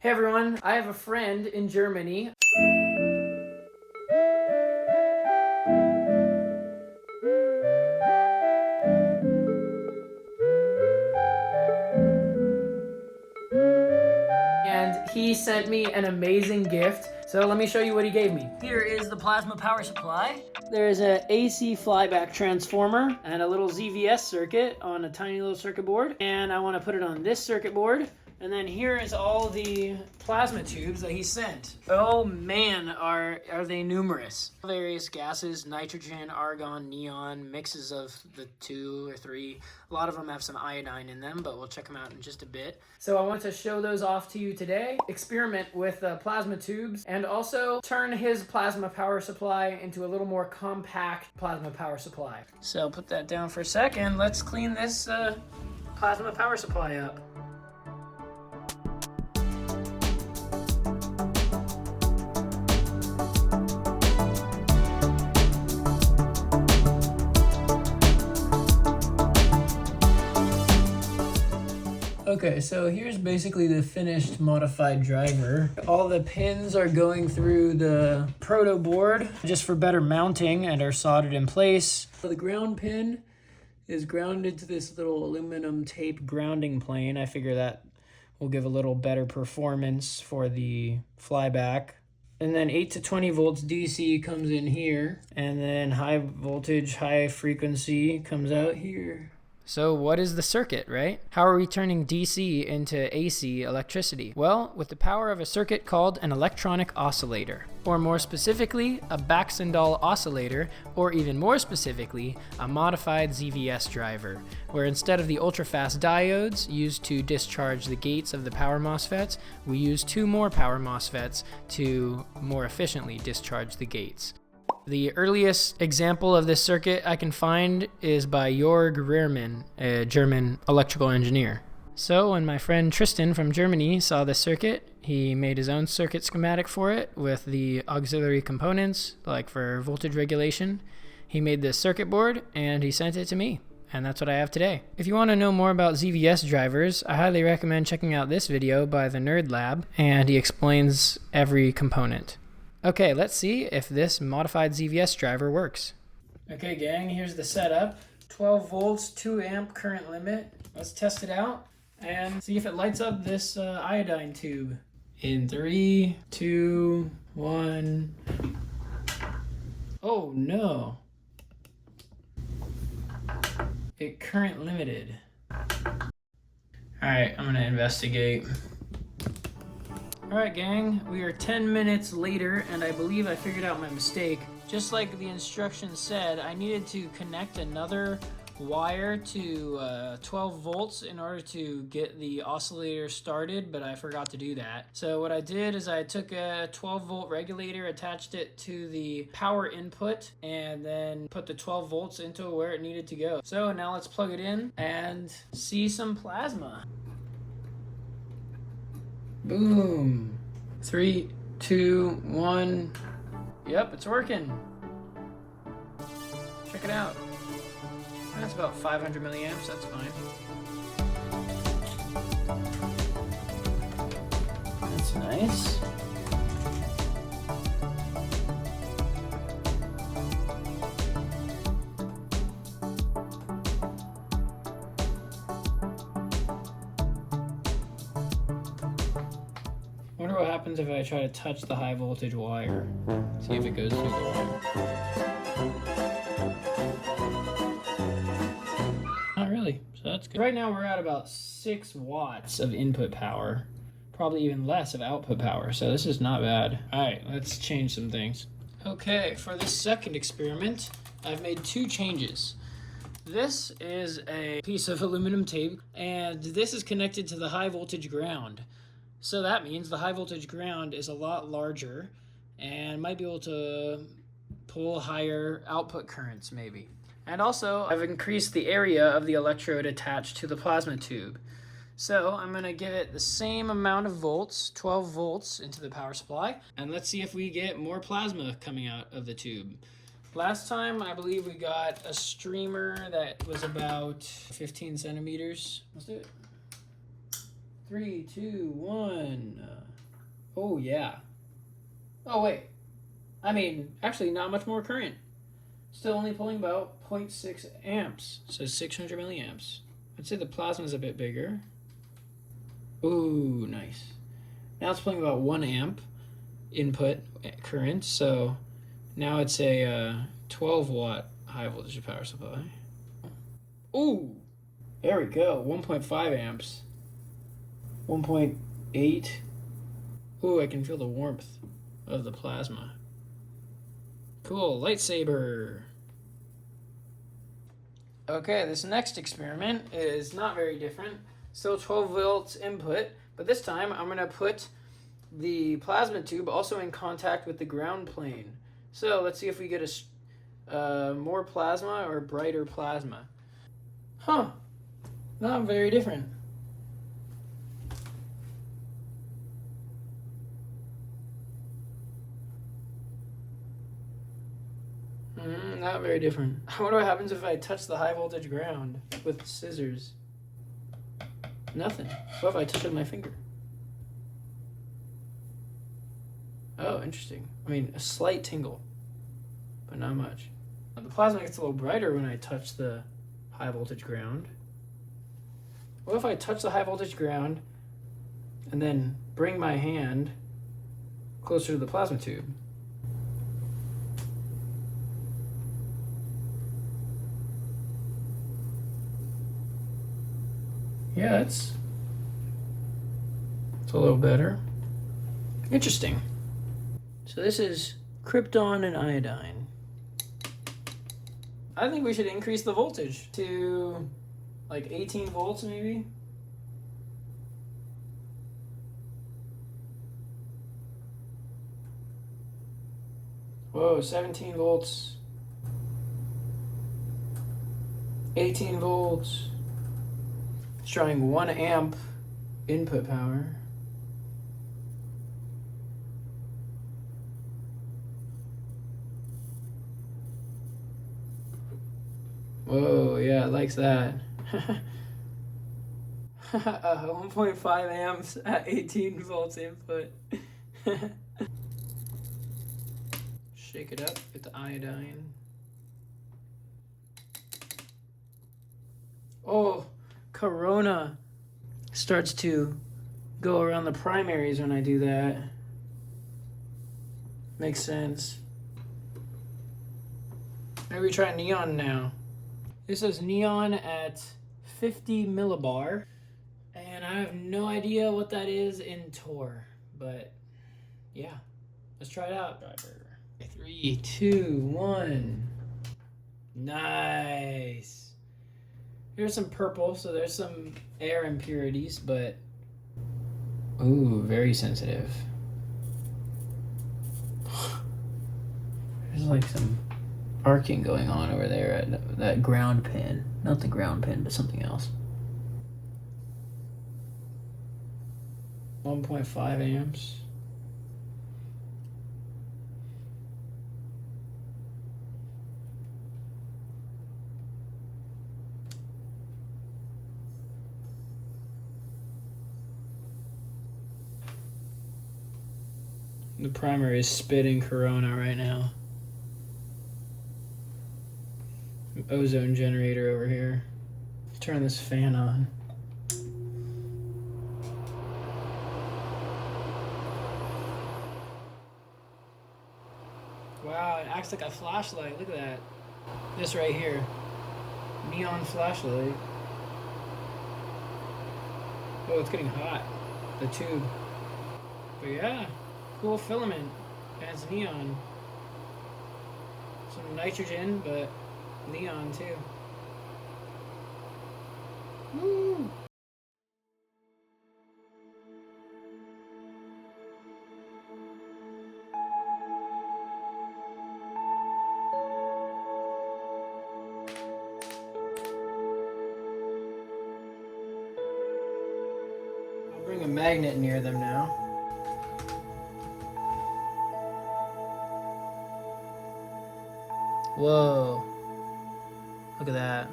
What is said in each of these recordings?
Hey everyone, I have a friend in Germany. And he sent me an amazing gift. So let me show you what he gave me. Here is the plasma power supply. There is an AC flyback transformer and a little ZVS circuit on a tiny little circuit board. And I want to put it on this circuit board. And then here is all the plasma tubes that he sent. Oh man, are they numerous. Various gases, nitrogen, argon, neon, mixes of the 2 or 3. A lot of them have some iodine in them, but we'll check them out in just a bit. So I want to show those off to you today, experiment with plasma tubes, and also turn his plasma power supply into a little more compact plasma power supply. So put that down for a second. Let's clean this plasma power supply up. Okay, so here's basically the finished modified driver. All the pins are going through the proto board just for better mounting and are soldered in place. The ground pin is grounded to this little aluminum tape grounding plane. I figure that will give a little better performance for the flyback. And then 8 to 20 volts DC comes in here, and then high voltage, high frequency comes out here. So what is the circuit, right? How are we turning DC into AC electricity? Well, with the power of a circuit called an electronic oscillator, or more specifically, a Baxandall oscillator, or even more specifically, a modified ZVS driver, where instead of the ultra-fast diodes used to discharge the gates of the power MOSFETs, we use 2 more power MOSFETs to more efficiently discharge the gates. The earliest example of this circuit I can find is by Jörg Rehrmann, a German electrical engineer. So when my friend Tristan from Germany saw this circuit, he made his own circuit schematic for it with the auxiliary components, like for voltage regulation. He made this circuit board and he sent it to me. And that's what I have today. If you want to know more about ZVS drivers, I highly recommend checking out this video by the Nerd Lab, and he explains every component. Okay, let's see if this modified ZVS driver works. Okay gang, here's the setup. 12 volts, 2 amp current limit. Let's test it out and see if it lights up this iodine tube. In 3, 2, 1. Oh no. It current limited. Alright, I'm gonna investigate. Alright gang, we are 10 minutes later and I believe I figured out my mistake. Just like the instructions said, I needed to connect another wire to 12 volts in order to get the oscillator started, but I forgot to do that. So what I did is I took a 12 volt regulator, attached it to the power input, and then put the 12 volts into where it needed to go. So now let's plug it in and see some plasma. Boom. 3, 2, 1. Yep, it's working. Check it out. That's about 500 milliamps, that's fine. That's nice. I wonder what happens if I try to touch the high voltage wire. See if it goes through the wire. Not really, so that's good. Right now we're at about 6 watts of input power. Probably even less of output power, so this is not bad. Alright, let's change some things. Okay, for this second experiment, I've made 2 changes. This is a piece of aluminum tape, and this is connected to the high voltage ground. So that means the high voltage ground is a lot larger and might be able to pull higher output currents maybe. And also I've increased the area of the electrode attached to the plasma tube. So I'm going to give it the same amount of volts, 12 volts into the power supply, and let's see if we get more plasma coming out of the tube. Last time I believe we got a streamer that was about 15 centimeters. Let's do it. 3, 2, 1. Oh, yeah. Oh, wait. I mean, actually, not much more current. Still only pulling about 0.6 amps. So 600 milliamps. I'd say the plasma is a bit bigger. Ooh, nice. Now it's pulling about 1 amp input current. So now it's a 12 watt high voltage power supply. Ooh, there we go. 1.5 amps. 1.8. Ooh, I can feel the warmth of the plasma. Cool, lightsaber. Okay, this next experiment is not very different. Still 12 volts input, but this time I'm gonna put the plasma tube also in contact with the ground plane. So let's see if we get a more plasma or brighter plasma. Huh, not very different. Not very different. I wonder what happens if I touch the high voltage ground with scissors. Nothing. What if I touch it with my finger? Oh, interesting. I mean, a slight tingle, but not much. The plasma gets a little brighter when I touch the high voltage ground. What if I touch the high voltage ground and then bring my hand closer to the plasma tube? Yeah, it's a little better. Interesting. So this is krypton and iodine. I think we should increase the voltage to like 18 volts maybe. Whoa, 17 volts. 18 volts. It's drawing 1 amp input power. Whoa, yeah, it likes that. 1.5 amps at 18 volts input. Shake it up with the iodine. Oh, corona starts to go around the primaries when I do that. Makes sense. Maybe we try neon now. This is neon at 50 millibar, and I have no idea what that is in Tor, but yeah, let's try it out. Driver. 3, 2, 1. Nice. Here's some purple, so there's some air impurities, but ooh, very sensitive. There's like some arcing going on over there at that ground pin. Not the ground pin, but something else. 1.5 amps. The primary is spitting corona right now. Ozone generator over here. Turn this fan on. Wow, it acts like a flashlight. Look at that. This right here. Neon flashlight. Oh, it's getting hot. The tube. But yeah, cool filament. And it's neon. Some nitrogen, but neon too. Woo! I'll bring a magnet near them now. Whoa. Look at that.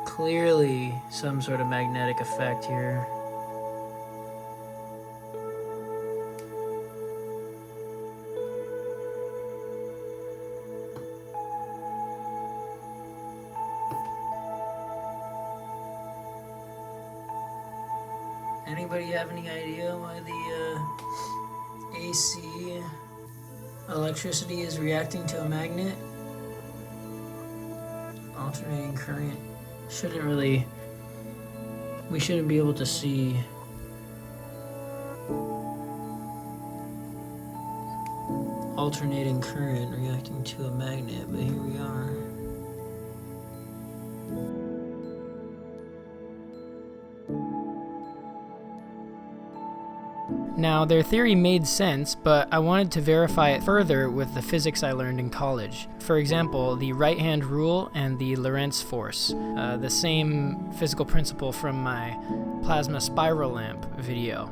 Clearly some sort of magnetic effect here. Anybody have any idea why the AC electricity is reacting to a magnet? Alternating current. We shouldn't be able to see. Alternating current reacting to a magnet, but here we are. Now, their theory made sense, but I wanted to verify it further with the physics I learned in college. For example, the right-hand rule and the Lorentz force, the same physical principle from my plasma spiral lamp video.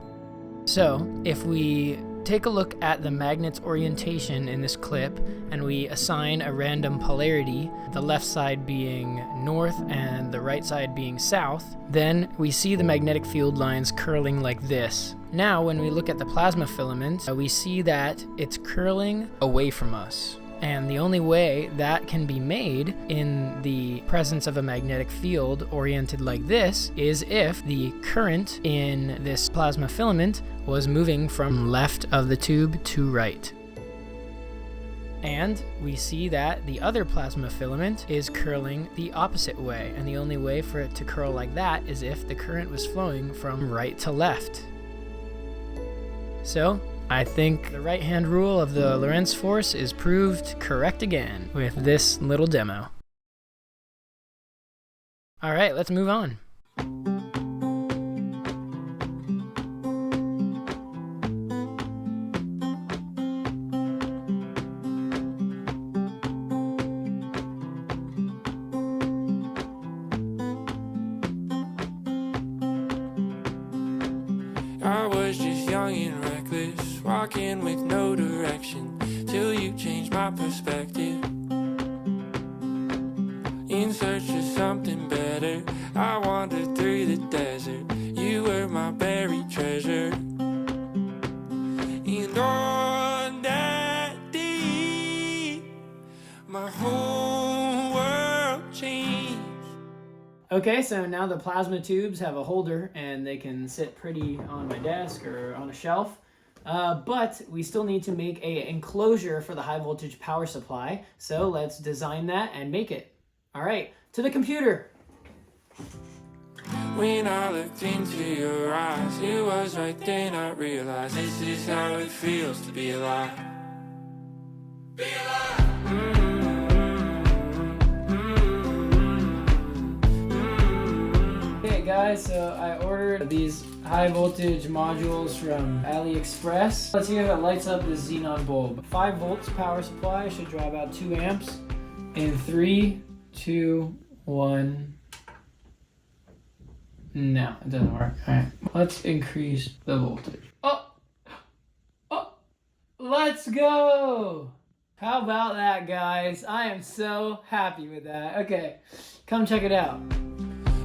So, if we take a look at the magnet's orientation in this clip, and we assign a random polarity, the left side being north and the right side being south, then we see the magnetic field lines curling like this. Now, when we look at the plasma filament, we see that it's curling away from us. And the only way that can be made in the presence of a magnetic field oriented like this is if the current in this plasma filament was moving from left of the tube to right. And we see that the other plasma filament is curling the opposite way, and the only way for it to curl like that is if the current was flowing from right to left. So, I think the right-hand rule of the Lorentz force is proved correct again with this little demo. Alright, let's move on. I was just young and reckless, walking with no direction, till you changed my perspective. In search of something better, I wandered through the desert. You were my buried treasure. And on that day, my whole world changed. Okay, so now the plasma tubes have a holder and they can sit pretty on my desk or on a shelf. But we still need to make an enclosure for the high voltage power supply. So let's design that and make it. All right, to the computer. When I looked into your eyes, it was right then I realized this is how it feels to be alive. Be alive! Okay guys, so I ordered these high voltage modules from AliExpress. Let's see if it lights up this xenon bulb. 5 volts power supply should draw about 2 amps. In 3, 2, 1. No, it doesn't work. All right, let's increase the voltage. Oh, let's go. How about that, guys? I am so happy with that. Okay, come check it out.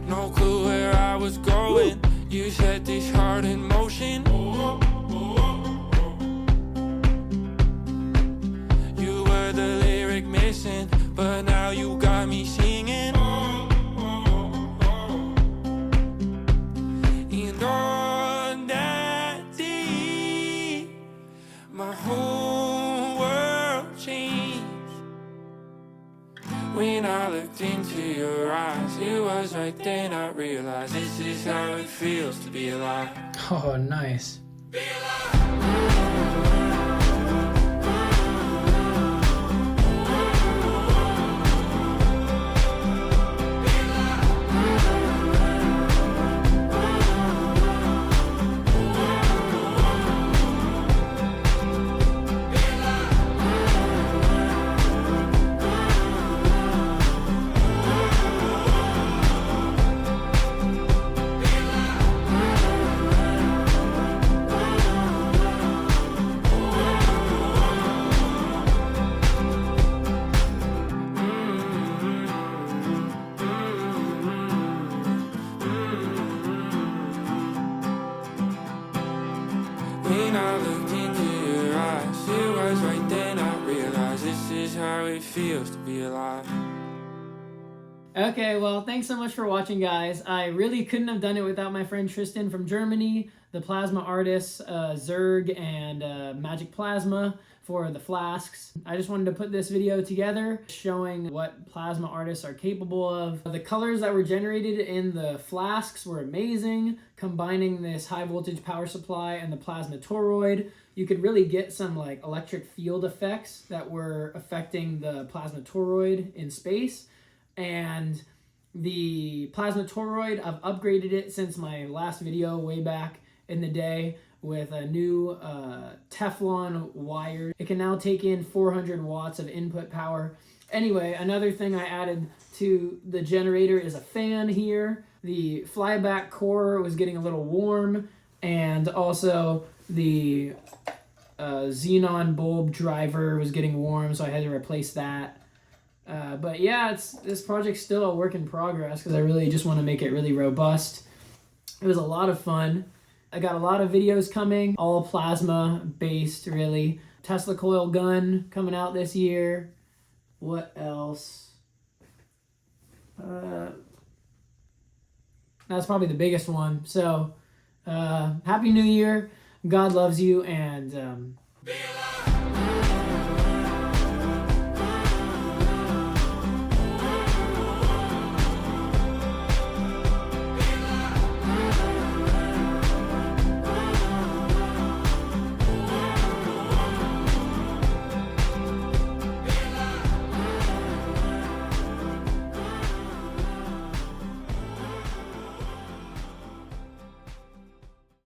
No clue where I was going. You set this heart in motion. You were the lyric missing, but now you got me singing. And on that day, my whole world changed. When I looked into your eyes, it was right then I realized this is how it feels to be alive. Oh, nice. Be alive! When I looked into your eyes, it was right then I realized this is how it feels to be alive. Okay, well, thanks so much for watching, guys. I really couldn't have done it without my friend Tristan from Germany, the plasma artists Zerg and Magic Plasma for the flasks. I just wanted to put this video together showing what plasma artists are capable of. The colors that were generated in the flasks were amazing. Combining this high voltage power supply and the plasma toroid, you could really get some like electric field effects that were affecting the plasma toroid in space. And the plasma toroid, I've upgraded it since my last video way back in the day with a new Teflon wire. It can now take in 400 watts of input power. Anyway, another thing I added to the generator is a fan here. The flyback core was getting a little warm, and also the xenon bulb driver was getting warm, so I had to replace that. But yeah, this project's still a work in progress because I really just want to make it really robust. It was a lot of fun. I got a lot of videos coming, all plasma based really. Tesla coil gun coming out this year. What else? That's probably the biggest one. So, Happy New Year. God loves you, and